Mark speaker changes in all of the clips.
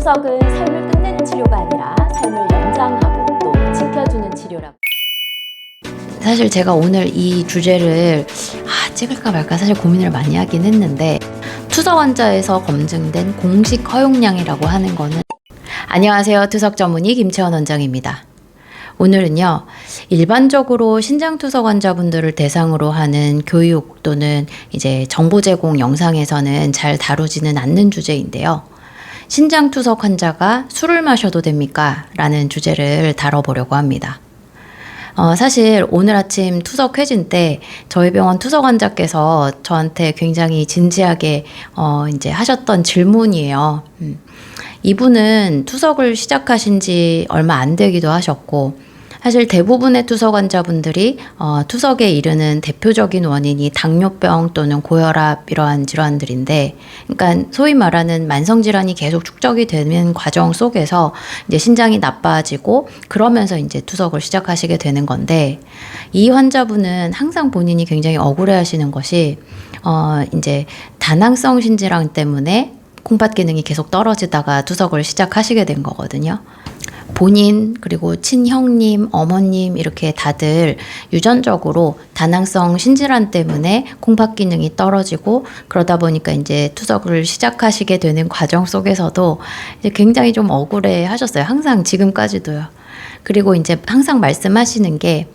Speaker 1: 투석은 삶을 끝내는 치료가 아니라 삶을 연장하고 또 지켜주는 치료라고.
Speaker 2: 사실 제가 오늘 이 주제를 찍을까 말까 사실 고민을 많이 하긴 했는데, 투석 환자에서 검증된 공식 허용량이라고 하는 거는, 안녕하세요, 투석 전문의 김채원 원장입니다. 오늘은요, 일반적으로 신장투석 환자분들을 대상으로 하는 교육 또는 이제 정보 제공 영상에서는 잘 다루지는 않는 주제인데요. 신장투석 환자가 술을 마셔도 됩니까? 라는 주제를 다뤄보려고 합니다. 사실 오늘 아침 투석 회진 때 저희 병원 투석 환자께서 저한테 굉장히 진지하게 이제 하셨던 질문이에요. 이분은 투석을 시작하신 지 얼마 안 되기도 하셨고, 사실 대부분의 투석 환자분들이 투석에 이르는 대표적인 원인이 당뇨병 또는 고혈압 이러한 질환들인데, 그러니까 소위 말하는 만성질환이 계속 축적이 되는 과정 속에서 이제 신장이 나빠지고 그러면서 이제 투석을 시작하시게 되는 건데, 이 환자분은 항상 본인이 굉장히 억울해하시는 것이 이제 다낭성 신질환 때문에 콩팥 기능이 계속 떨어지다가 투석을 시작하시게 된 거거든요. 본인 그리고 친형님, 어머님 이렇게 다들 유전적으로 다낭성 신질환 때문에 콩팥 기능이 떨어지고, 그러다 보니까 이제 투석을 시작하시게 되는 과정 속에서도 이제 굉장히 좀 억울해 하셨어요. 항상 지금까지도요. 그리고 이제 항상 말씀하시는 게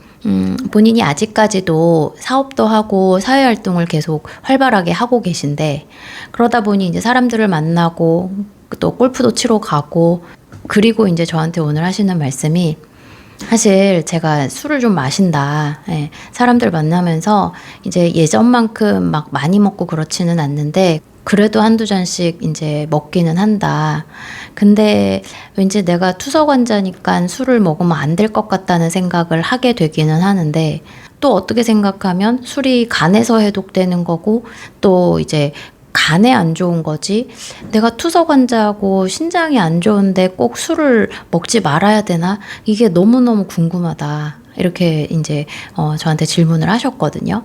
Speaker 2: 본인이 아직까지도 사업도 하고 사회활동을 계속 활발하게 하고 계신데, 그러다 보니 이제 사람들을 만나고 또 골프도 치러 가고, 그리고 이제 저한테 오늘 하시는 말씀이, 사실 제가 술을 좀 마신다. 예, 사람들 만나면서 이제 예전만큼 막 많이 먹고 그렇지는 않는데 그래도 한두 잔씩 이제 먹기는 한다. 근데 왠지 내가 투석 환자니까 술을 먹으면 안 될 것 같다는 생각을 하게 되기는 하는데, 또 어떻게 생각하면 술이 간에서 해독되는 거고 또 이제 간에 안 좋은 거지, 내가 투석 환자하고 신장이 안 좋은데 꼭 술을 먹지 말아야 되나? 이게 너무너무 궁금하다. 이렇게 이제 저한테 질문을 하셨거든요.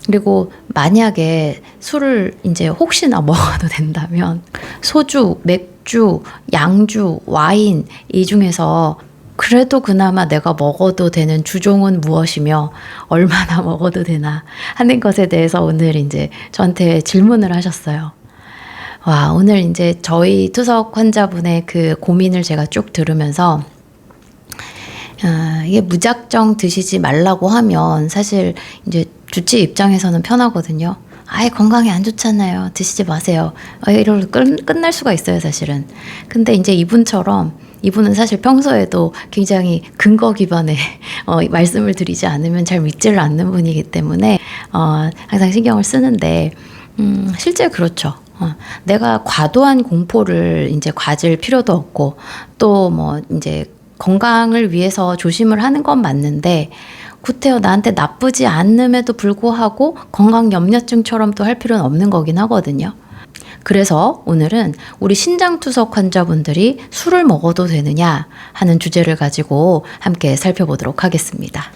Speaker 2: 그리고 만약에 술을 이제 혹시나 먹어도 된다면 소주, 맥주, 양주, 와인 이 중에서 그래도 그나마 내가 먹어도 되는 주종은 무엇이며 얼마나 먹어도 되나 하는 것에 대해서 오늘 이제 저한테 질문을 하셨어요. 와, 오늘 이제 저희 투석 환자분의 그 고민을 제가 쭉 들으면서 이게 무작정 드시지 말라고 하면 사실 이제 주治입장에서는 편하거든요. 아예 건강에 안 좋잖아요. 드시지 마세요. 이걸로 끝날 수가 있어요, 사실은. 근데 이제 이분은 사실 평소에도 굉장히 근거 기반의 말씀을 드리지 않으면 잘 믿지를 않는 분이기 때문에 항상 신경을 쓰는데, 실제 그렇죠. 내가 과도한 공포를 이제 가질 필요도 없고, 또 뭐 이제 건강을 위해서 조심을 하는 건 맞는데, 구태여 나한테 나쁘지 않음에도 불구하고 건강 염려증처럼 또 할 필요는 없는 거긴 하거든요. 그래서 오늘은 우리 신장투석 환자분들이 술을 먹어도 되느냐 하는 주제를 가지고 함께 살펴보도록 하겠습니다.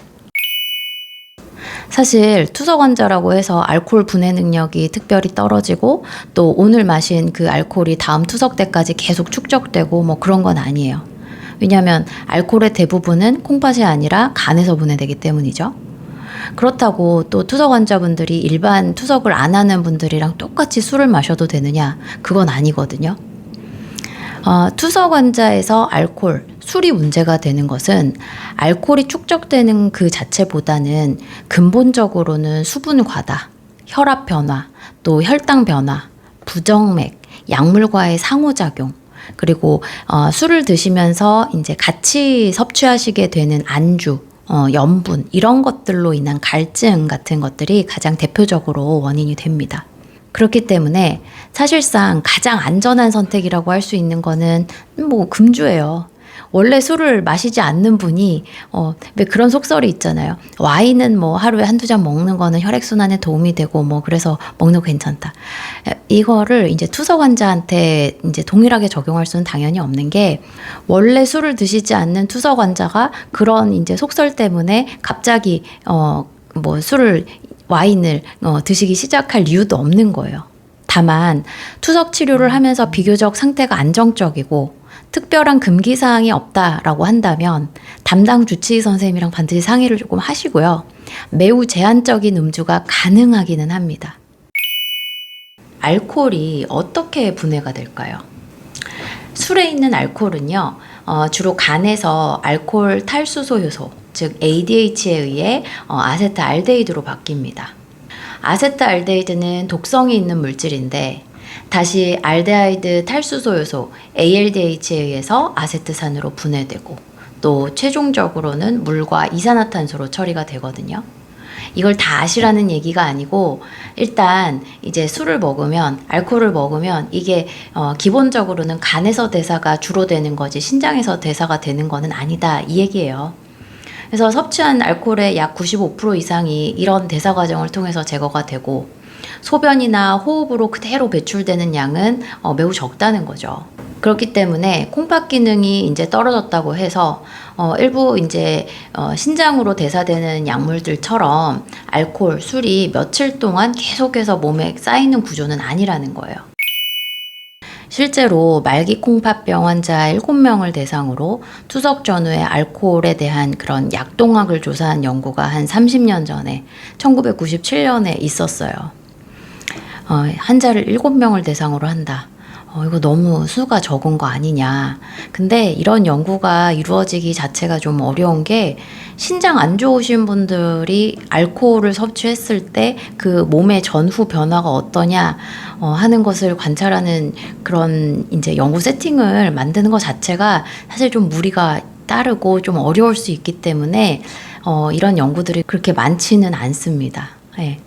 Speaker 2: 사실 투석 환자라고 해서 알코올 분해 능력이 특별히 떨어지고 또 오늘 마신 그 알코올이 다음 투석 때까지 계속 축적되고 뭐 그런 건 아니에요. 왜냐하면 알코올의 대부분은 콩팥이 아니라 간에서 분해되기 때문이죠. 그렇다고 또 투석 환자분들이 일반 투석을 안 하는 분들이랑 똑같이 술을 마셔도 되느냐? 그건 아니거든요. 투석 환자에서 술이 문제가 되는 것은 알코올이 축적되는 그 자체보다는 근본적으로는 수분 과다, 혈압 변화, 또 혈당 변화, 부정맥, 약물과의 상호작용, 그리고 술을 드시면서 이제 같이 섭취하시게 되는 안주, 염분 이런 것들로 인한 갈증 같은 것들이 가장 대표적으로 원인이 됩니다. 그렇기 때문에 사실상 가장 안전한 선택이라고 할 수 있는 거는 뭐 금주예요. 원래 술을 마시지 않는 분이 왜 그런 속설이 있잖아요. 와인은 뭐 하루에 한두 잔 먹는 거는 혈액순환에 도움이 되고 뭐 그래서 먹는 거 괜찮다. 이거를 이제 투석 환자한테 이제 동일하게 적용할 수는 당연히 없는 게, 원래 술을 드시지 않는 투석 환자가 그런 이제 속설 때문에 갑자기 와인을 드시기 시작할 이유도 없는 거예요. 다만 투석 치료를 하면서 비교적 상태가 안정적이고 특별한 금기 사항이 없다라고 한다면 담당 주치의 선생님이랑 반드시 상의를 조금 하시고요. 매우 제한적인 음주가 가능하기는 합니다. 알코올이 어떻게 분해가 될까요? 술에 있는 알코올은요, 주로 간에서 알코올 탈수소 효소, 즉 ADH에 의해 아세트알데히드로 바뀝니다. 아세트알데히드는 독성이 있는 물질인데 다시 알데하이드 탈수소 요소 ALDH에 의해서 아세트산으로 분해되고 또 최종적으로는 물과 이산화탄소로 처리가 되거든요. 이걸 다 아시라는 얘기가 아니고 일단 이제 술을 먹으면 알코올을 먹으면 이게 기본적으로는 간에서 대사가 주로 되는 거지 신장에서 대사가 되는 거는 아니다 이 얘기예요. 그래서 섭취한 알코올의 약 95% 이상이 이런 대사 과정을 통해서 제거가 되고 소변이나 호흡으로 그대로 배출되는 양은 매우 적다는 거죠. 그렇기 때문에 콩팥 기능이 이제 떨어졌다고 해서 일부 이제 신장으로 대사되는 약물들처럼 알코올, 술이 며칠 동안 계속해서 몸에 쌓이는 구조는 아니라는 거예요. 실제로 말기 콩팥병 환자 7명을 대상으로 투석 전후의 알코올에 대한 그런 약동학을 조사한 연구가 한 30년 전에 1997년에 있었어요. 환자를 7명을 대상으로 한다. 이거 너무 수가 적은 거 아니냐. 근데 이런 연구가 이루어지기 자체가 좀 어려운 게 신장 안 좋으신 분들이 알코올을 섭취했을 때 그 몸의 전후 변화가 어떠냐 하는 것을 관찰하는 그런 이제 연구 세팅을 만드는 것 자체가 사실 좀 무리가 따르고 좀 어려울 수 있기 때문에 이런 연구들이 그렇게 많지는 않습니다. 네.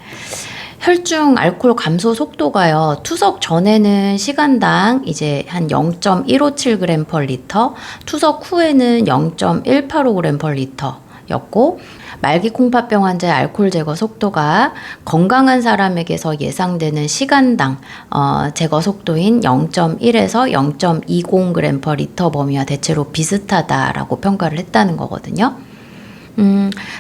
Speaker 2: 혈중 알코올 감소 속도가요. 투석 전에는 시간당 이제 한 0.157g per 리터, 투석 후에는 0.185g per 리터였고 말기 콩팥병 환자의 알코올 제거 속도가 건강한 사람에게서 예상되는 시간당 제거 속도인 0.1에서 0.20g per 리터 범위와 대체로 비슷하다라고 평가를 했다는 거거든요.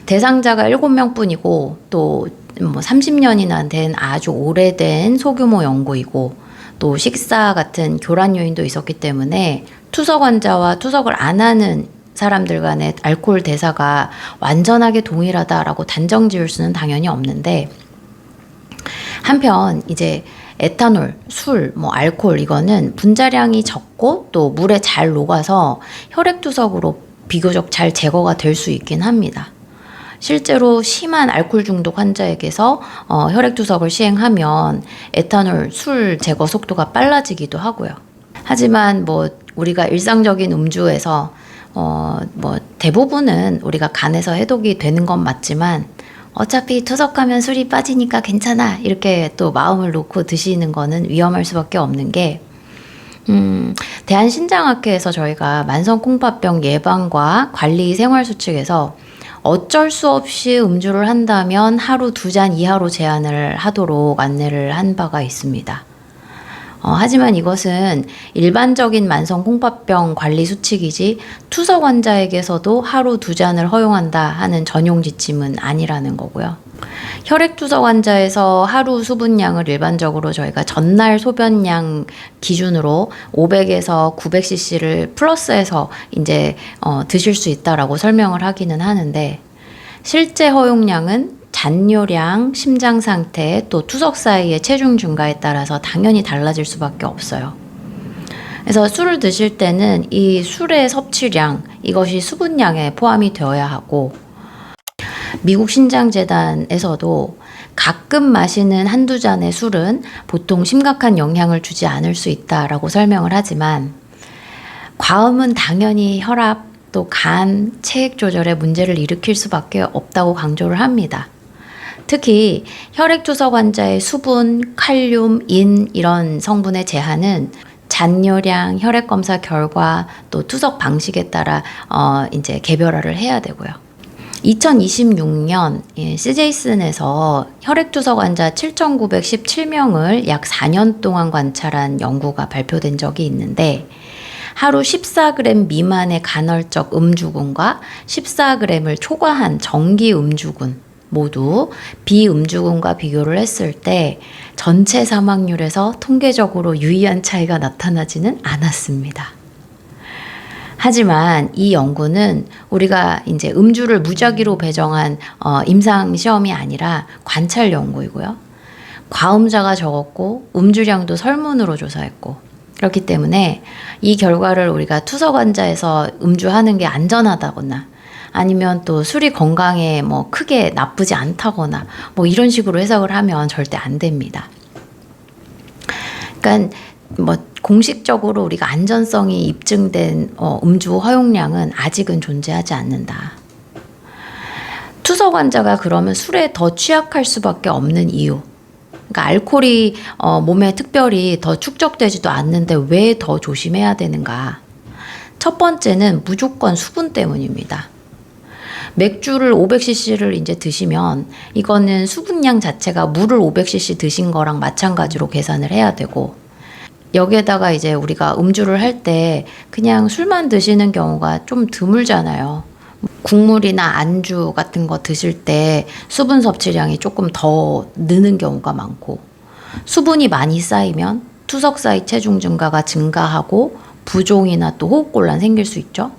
Speaker 2: 대상자가 7명뿐이고 또 30년이나 된 아주 오래된 소규모 연구이고 또 식사 같은 교란 요인도 있었기 때문에 투석 환자와 투석을 안 하는 사람들 간의 알코올 대사가 완전하게 동일하다라고 단정 지을 수는 당연히 없는데 한편 이제 에탄올, 술, 알코올 이거는 분자량이 적고 또 물에 잘 녹아서 혈액투석으로 비교적 잘 제거가 될 수 있긴 합니다. 실제로 심한 알코올 중독 환자에게서 혈액투석을 시행하면 에탄올, 술 제거 속도가 빨라지기도 하고요. 하지만 우리가 일상적인 음주에서 대부분은 우리가 간에서 해독이 되는 건 맞지만 어차피 투석하면 술이 빠지니까 괜찮아 이렇게 또 마음을 놓고 드시는 거는 위험할 수밖에 없는 게 대한신장학회에서 저희가 만성콩팥병 예방과 관리 생활수칙에서 어쩔 수 없이 음주를 한다면 하루 2잔 이하로 제한을 하도록 안내를 한 바가 있습니다. 하지만 이것은 일반적인 만성 콩팥병 관리 수칙이지 투석 환자에게서도 하루 2잔을 허용한다 하는 전용 지침은 아니라는 거고요. 혈액투석 환자에서 하루 수분량을 일반적으로 저희가 전날 소변량 기준으로 500에서 900cc를 플러스해서 이제 드실 수 있다라고 설명을 하기는 하는데 실제 허용량은 잔뇨량, 심장 상태, 또 투석 사이의 체중 증가에 따라서 당연히 달라질 수밖에 없어요. 그래서 술을 드실 때는 이 술의 섭취량, 이것이 수분량에 포함이 되어야 하고 미국 신장재단에서도 가끔 마시는 한두 잔의 술은 보통 심각한 영향을 주지 않을 수 있다라고 설명을 하지만 과음은 당연히 혈압, 또 간, 체액 조절에 문제를 일으킬 수밖에 없다고 강조를 합니다. 특히 혈액투석 환자의 수분, 칼륨, 인 이런 성분의 제한은 잔뇨량, 혈액검사 결과, 또 투석 방식에 따라 이제 개별화를 해야 되고요. 2026년 CJ슨에서 혈액투석 환자 7,917명을 약 4년 동안 관찰한 연구가 발표된 적이 있는데 하루 14g 미만의 간헐적 음주군과 14g을 초과한 정기 음주군 모두 비음주군과 비교를 했을 때 전체 사망률에서 통계적으로 유의한 차이가 나타나지는 않았습니다. 하지만 이 연구는 우리가 이제 음주를 무작위로 배정한 임상 시험이 아니라 관찰 연구이고요. 과음자가 적었고 음주량도 설문으로 조사했고, 그렇기 때문에 이 결과를 우리가 투석 환자에서 음주하는 게 안전하다거나 아니면 또 술이 건강에 뭐 크게 나쁘지 않다거나 뭐 이런 식으로 해석을 하면 절대 안 됩니다. 그러니까 뭐 공식적으로 우리가 안전성이 입증된 음주 허용량은 아직은 존재하지 않는다. 투석 환자가 그러면 술에 더 취약할 수밖에 없는 이유, 그러니까 알코올이 몸에 특별히 더 축적되지도 않는데 왜 더 조심해야 되는가? 첫 번째는 무조건 수분 때문입니다. 맥주를 500cc를 이제 드시면 이거는 수분량 자체가 물을 500cc 드신 거랑 마찬가지로 계산을 해야 되고, 여기에다가 이제 우리가 음주를 할 때 그냥 술만 드시는 경우가 좀 드물잖아요. 국물이나 안주 같은 거 드실 때 수분 섭취량이 조금 더 느는 경우가 많고, 수분이 많이 쌓이면 투석 사이 체중 증가가 증가하고 부종이나 또 호흡곤란 생길 수 있죠.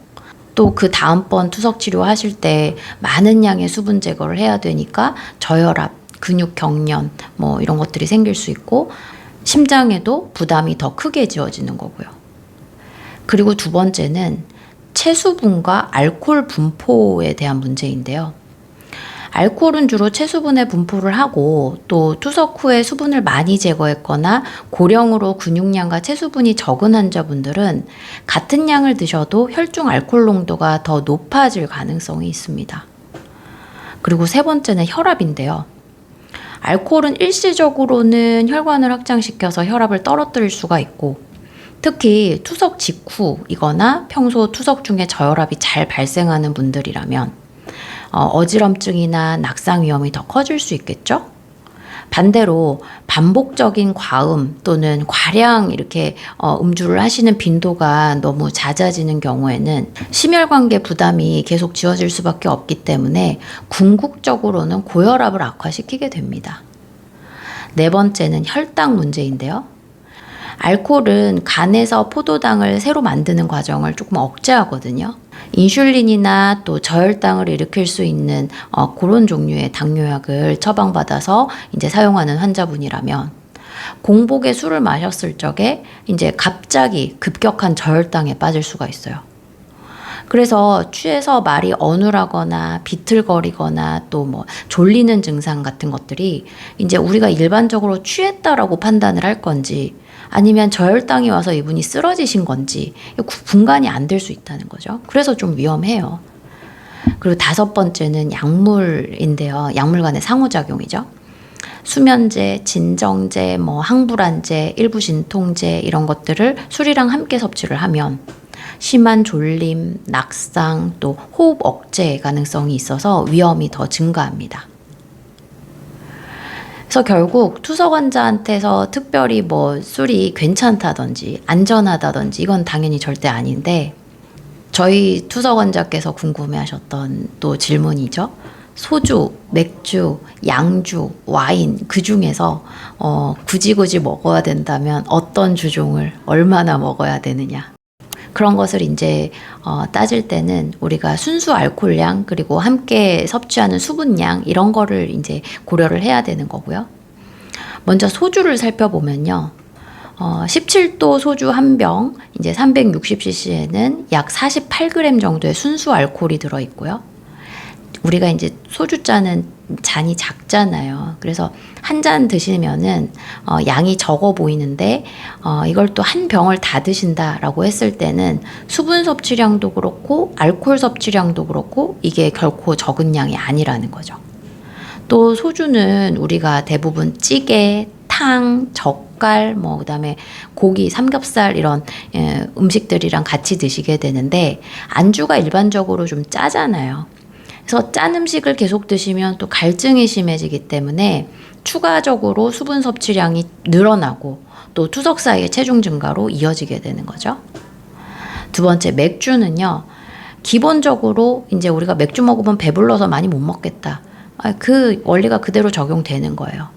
Speaker 2: 또 그 다음번 투석 치료 하실 때 많은 양의 수분 제거를 해야 되니까 저혈압, 근육 경련 뭐 이런 것들이 생길 수 있고, 심장에도 부담이 더 크게 지어지는 거고요. 그리고 두 번째는 체수분과 알코올 분포에 대한 문제인데요. 알코올은 주로 체수분에 분포를 하고, 또 투석 후에 수분을 많이 제거했거나 고령으로 근육량과 체수분이 적은 환자분들은 같은 양을 드셔도 혈중 알코올 농도가 더 높아질 가능성이 있습니다. 그리고 세 번째는 혈압인데요. 알코올은 일시적으로는 혈관을 확장시켜서 혈압을 떨어뜨릴 수가 있고, 특히 투석 직후이거나 평소 투석 중에 저혈압이 잘 발생하는 분들이라면 어지럼증이나 낙상 위험이 더 커질 수 있겠죠? 반대로 반복적인 과음 또는 과량 이렇게 음주를 하시는 빈도가 너무 잦아지는 경우에는 심혈관계 부담이 계속 지어질 수밖에 없기 때문에 궁극적으로는 고혈압을 악화시키게 됩니다. 네 번째는 혈당 문제인데요. 알코올은 간에서 포도당을 새로 만드는 과정을 조금 억제하거든요. 인슐린이나 또 저혈당을 일으킬 수 있는 그런 종류의 당뇨약을 처방받아서 이제 사용하는 환자분이라면, 공복에 술을 마셨을 적에 이제 갑자기 급격한 저혈당에 빠질 수가 있어요. 그래서 취해서 말이 어눌하거나 비틀거리거나 또 뭐 졸리는 증상 같은 것들이 이제 우리가 일반적으로 취했다라고 판단을 할 건지 아니면 저혈당이 와서 이분이 쓰러지신 건지 분간이 안 될 수 있다는 거죠. 그래서 좀 위험해요. 그리고 다섯 번째는 약물인데요. 약물 간의 상호작용이죠. 수면제, 진정제, 뭐 항불안제, 일부 진통제 이런 것들을 술이랑 함께 섭취를 하면 심한 졸림, 낙상, 또 호흡 억제 가능성이 있어서 위험이 더 증가합니다. 그래서 결국 투석 환자한테서 특별히 뭐 술이 괜찮다든지 안전하다든지 이건 당연히 절대 아닌데, 저희 투석 환자께서 궁금해하셨던 또 질문이죠. 소주, 맥주, 양주, 와인 그 중에서 굳이 먹어야 된다면 어떤 주종을 얼마나 먹어야 되느냐. 그런 것을 이제 따질 때는 우리가 순수 알코올량 그리고 함께 섭취하는 수분량 이런 거를 이제 고려를 해야 되는 거고요. 먼저 소주를 살펴보면요. 17도 소주 한 병, 이제 360cc에는 약 48g 정도의 순수 알코올이 들어 있고요. 우리가 이제 소주 잔이 작잖아요. 그래서 한 잔 드시면은 양이 적어 보이는데 이걸 또 한 병을 다 드신다라고 했을 때는 수분 섭취량도 그렇고 알코올 섭취량도 그렇고 이게 결코 적은 양이 아니라는 거죠. 또 소주는 우리가 대부분 찌개, 탕, 젓갈, 뭐 그다음에 고기, 삼겹살 이런 음식들이랑 같이 드시게 되는데, 안주가 일반적으로 좀 짜잖아요. 그래서 짠 음식을 계속 드시면 또 갈증이 심해지기 때문에 추가적으로 수분 섭취량이 늘어나고 또 투석 사이의 체중 증가로 이어지게 되는 거죠. 두 번째, 맥주는요. 기본적으로 이제 우리가 맥주 먹으면 배불러서 많이 못 먹겠다. 그 원리가 그대로 적용되는 거예요.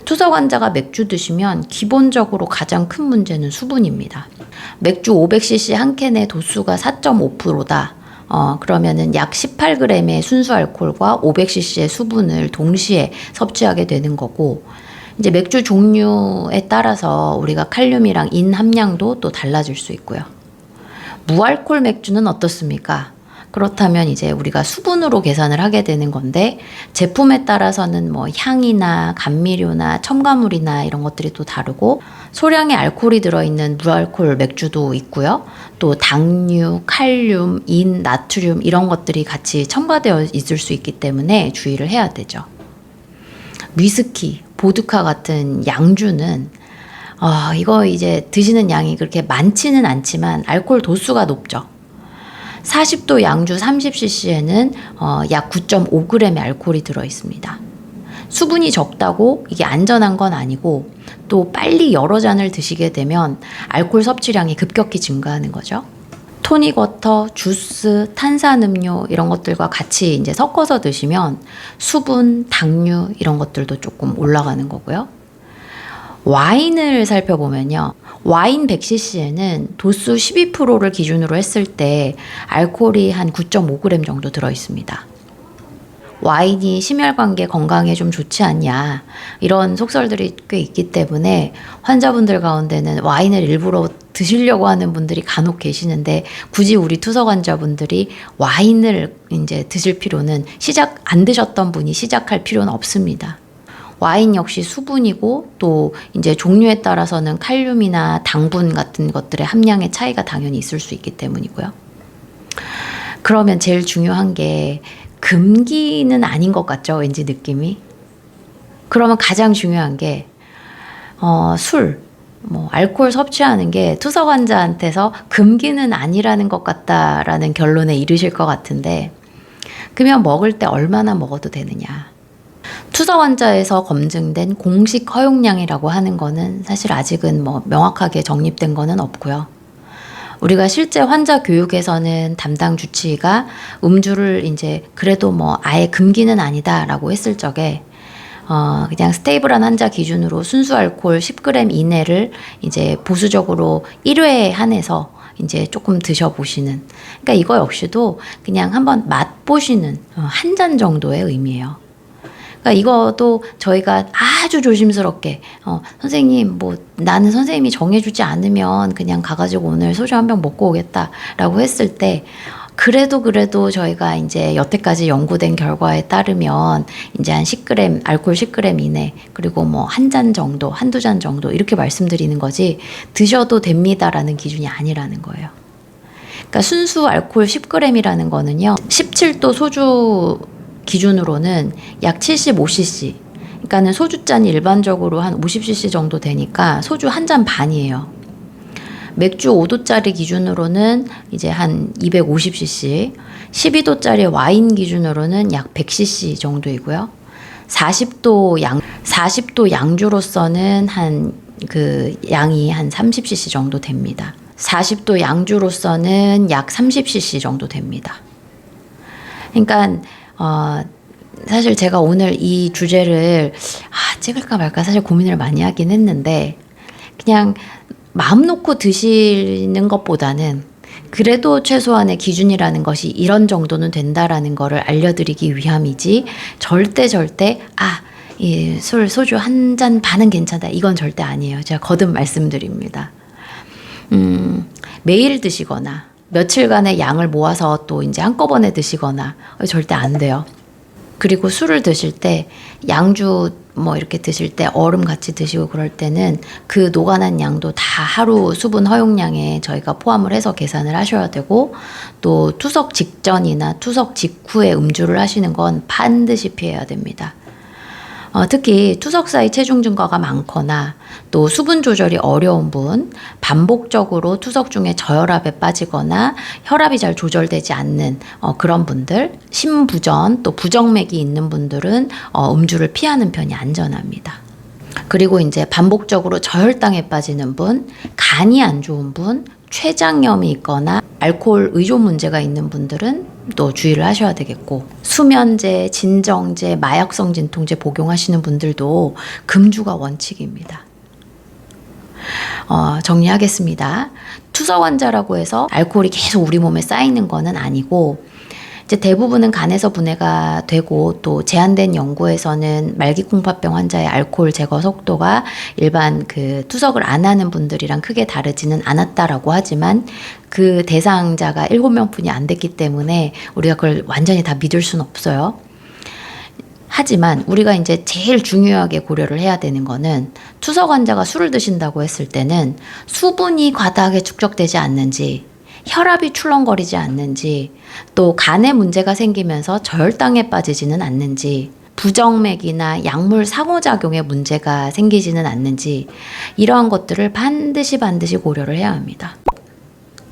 Speaker 2: 투석 환자가 맥주 드시면 기본적으로 가장 큰 문제는 수분입니다. 맥주 500cc 한 캔의 도수가 4.5%다. 그러면은 약 18g의 순수 알코올과 500cc의 수분을 동시에 섭취하게 되는 거고, 이제 맥주 종류에 따라서 우리가 칼륨이랑 인 함량도 또 달라질 수 있고요. 무알콜 맥주는 어떻습니까? 그렇다면 이제 우리가 수분으로 계산을 하게 되는 건데, 제품에 따라서는 뭐 향이나 감미료나 첨가물이나 이런 것들이 또 다르고, 소량의 알코올이 들어있는 무알콜 맥주도 있고요. 또 당류, 칼륨, 인, 나트륨 이런 것들이 같이 첨가되어 있을 수 있기 때문에 주의를 해야 되죠. 위스키, 보드카 같은 양주는 이거 이제 드시는 양이 그렇게 많지는 않지만 알코올 도수가 높죠. 40도 양주 30cc에는 약 9.5g의 알코올이 들어있습니다. 수분이 적다고 이게 안전한 건 아니고, 또 빨리 여러 잔을 드시게 되면 알코올 섭취량이 급격히 증가하는 거죠. 토닉 워터, 주스, 탄산음료 이런 것들과 같이 이제 섞어서 드시면 수분, 당류 이런 것들도 조금 올라가는 거고요. 와인을 살펴보면요. 와인 100cc에는 도수 12%를 기준으로 했을 때 알코올이 한 9.5g 정도 들어있습니다. 와인이 심혈관계 건강에 좀 좋지 않냐, 이런 속설들이 꽤 있기 때문에 환자분들 가운데는 와인을 일부러 드시려고 하는 분들이 간혹 계시는데, 굳이 우리 투석 환자분들이 와인을 이제 드실 필요는, 안 드셨던 분이 시작할 필요는 없습니다. 와인 역시 수분이고, 또 이제 종류에 따라서는 칼륨이나 당분 같은 것들의 함량의 차이가 당연히 있을 수 있기 때문이고요. 그러면 제일 중요한 게 금기는 아닌 것 같죠? 왠지 느낌이. 그러면 가장 중요한 게 술, 알코올 섭취하는 게 투석 환자한테서 금기는 아니라는 것 같다라는 결론에 이르실 것 같은데, 그러면 먹을 때 얼마나 먹어도 되느냐. 투석 환자에서 검증된 공식 허용량이라고 하는 거는 사실 아직은 명확하게 정립된 거는 없고요. 우리가 실제 환자 교육에서는 담당 주치의가 음주를 이제 그래도 아예 금기는 아니다라고 했을 적에 그냥 스테이블한 환자 기준으로 순수 알코올 10g 이내를 이제 보수적으로 1회에 한해서 이제 조금 드셔보시는, 그러니까 이거 역시도 그냥 한번 맛보시는 한 잔 정도의 의미예요. 그러니까 이것도 저희가 아주 조심스럽게 선생님 나는 선생님이 정해주지 않으면 그냥 가가지고 오늘 소주 한 병 먹고 오겠다라고 했을 때, 그래도 저희가 이제 여태까지 연구된 결과에 따르면 이제 한 10g, 알코올 10g 이내, 그리고 한 잔 정도, 한두 잔 정도 이렇게 말씀드리는 거지, 드셔도 됩니다라는 기준이 아니라는 거예요. 그러니까 순수 알코올 10g이라는 거는요, 17도 소주 기준으로는 약 75cc, 그러니까는 소주잔이 일반적으로 한 50cc 정도 되니까 소주 한 잔 반이에요. 맥주 5도짜리 기준으로는 이제 한 250cc, 12도짜리 와인 기준으로는 약 100cc 정도이고요. 40도 양주로서는 양이 한 30cc 정도 됩니다. 40도 양주로서는 약 30cc 정도 됩니다. 그러니까 사실 제가 오늘 이 주제를 찍을까 말까 사실 고민을 많이 하긴 했는데, 그냥 마음 놓고 드시는 것보다는 그래도 최소한의 기준이라는 것이 이런 정도는 된다라는 거를 알려드리기 위함이지, 절대 이 소주 한 잔 반은 괜찮다, 이건 절대 아니에요. 제가 거듭 말씀드립니다. 매일 드시거나 며칠간의 양을 모아서 또 이제 한꺼번에 드시거나 절대 안 돼요. 그리고 술을 드실 때 양주 이렇게 드실 때 얼음 같이 드시고 그럴 때는 그 녹아난 양도 다 하루 수분 허용량에 저희가 포함을 해서 계산을 하셔야 되고, 또 투석 직전이나 투석 직후에 음주를 하시는 건 반드시 피해야 됩니다. 특히 투석 사이 체중 증가가 많거나 또 수분 조절이 어려운 분, 반복적으로 투석 중에 저혈압에 빠지거나 혈압이 잘 조절되지 않는 그런 분들, 심부전 또 부정맥이 있는 분들은 음주를 피하는 편이 안전합니다. 그리고 이제 반복적으로 저혈당에 빠지는 분, 간이 안 좋은 분, 췌장염이 있거나 알코올 의존 문제가 있는 분들은 또 주의를 하셔야 되겠고, 수면제, 진정제, 마약성 진통제 복용하시는 분들도 금주가 원칙입니다. 정리하겠습니다. 투석 환자라고 해서 알코올이 계속 우리 몸에 쌓이는 거는 아니고, 이제 대부분은 간에서 분해가 되고, 또 제한된 연구에서는 말기콩팥병 환자의 알코올 제거 속도가 일반 그 투석을 안 하는 분들이랑 크게 다르지는 않았다라고 하지만, 그 대상자가 7명뿐이 안 됐기 때문에 우리가 그걸 완전히 다 믿을 수는 없어요. 하지만 우리가 이제 제일 중요하게 고려를 해야 되는 거는, 투석 환자가 술을 드신다고 했을 때는 수분이 과다하게 축적되지 않는지, 혈압이 출렁거리지 않는지, 또 간에 문제가 생기면서 저혈당에 빠지지는 않는지, 부정맥이나 약물 상호작용에 문제가 생기지는 않는지, 이러한 것들을 반드시 고려를 해야 합니다.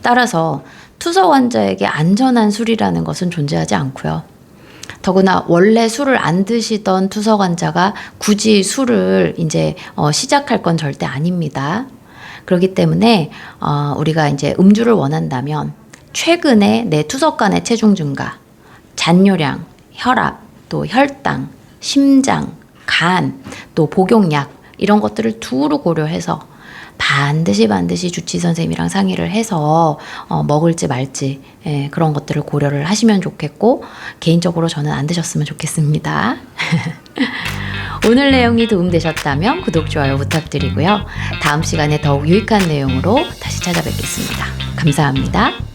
Speaker 2: 따라서 투석 환자에게 안전한 술이라는 것은 존재하지 않고요. 더구나 원래 술을 안 드시던 투석 환자가 굳이 술을 이제 시작할 건 절대 아닙니다. 그렇기 때문에 우리가 이제 음주를 원한다면 최근에 내 투석 간의 체중 증가, 잔뇨량, 혈압, 또 혈당, 심장, 간, 또 복용약, 이런 것들을 두루 고려해서 반드시 주치 선생님이랑 상의를 해서 먹을지 말지, 그런 것들을 고려를 하시면 좋겠고, 개인적으로 저는 안 드셨으면 좋겠습니다. 오늘 내용이 도움되셨다면 구독, 좋아요 부탁드리고요. 다음 시간에 더욱 유익한 내용으로 다시 찾아뵙겠습니다. 감사합니다.